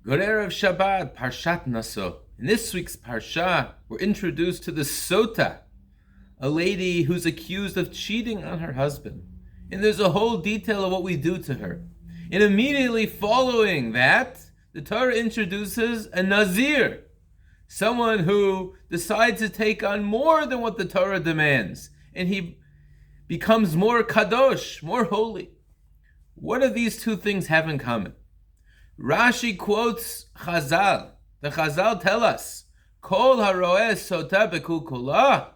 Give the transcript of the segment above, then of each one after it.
Good Erev Shabbat, Parshat Naso. In this week's Parsha, we're introduced to the Sota, a lady who's accused of cheating on her husband. And there's a whole detail of what we do to her. And immediately following that, the Torah introduces a Nazir, someone who decides to take on more than what the Torah demands. And he becomes more kadosh, more holy. What do these two things have in common? Rashi quotes Chazal. The Chazal tell us, Kol haroeh sota bekul kolah.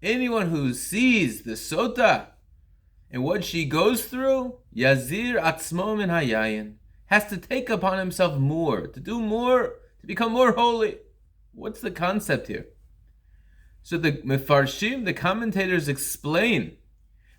Anyone who sees the sota and what she goes through, yazir atzmo min hayayin, has to take upon himself more, to do more, to become more holy. What's the concept here? So the Mefarshim, the commentators, explain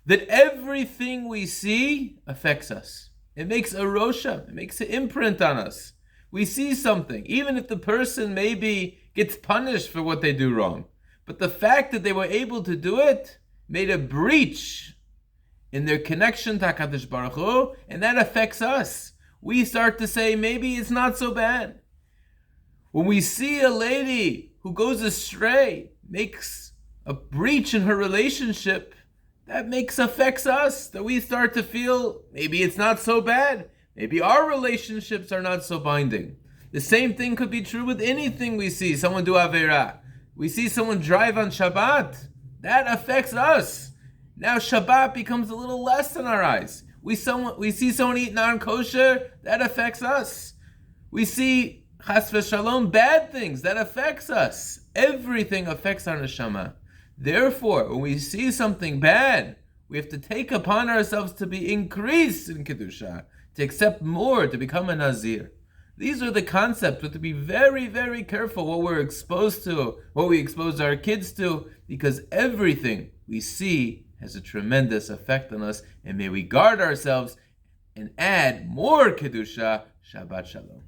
that everything we see affects us. It makes a rosha, it makes an imprint on us. We see something, even if the person maybe gets punished for what they do wrong. But the fact that they were able to do it made a breach in their connection to HaKadosh Baruch Hu, and that affects us. We start to say, maybe it's not so bad. When we see a lady who goes astray, makes a breach in her relationship, that affects us, that we start to feel maybe it's not so bad. Maybe our relationships are not so binding. The same thing could be true with anything we see. Someone do Aveirah. We see someone drive on Shabbat. That affects us. Now Shabbat becomes a little less in our eyes. We see someone eat non-kosher. That affects us. We see chas v'shalom bad things. That affects us. Everything affects our neshama. Therefore, when we see something bad, we have to take upon ourselves to be increased in Kedusha, to accept more, to become a Nazir. These are the concepts. We have to be very, very careful what we're exposed to, what we expose our kids to, because everything we see has a tremendous effect on us, and may we guard ourselves and add more Kedusha. Shabbat Shalom.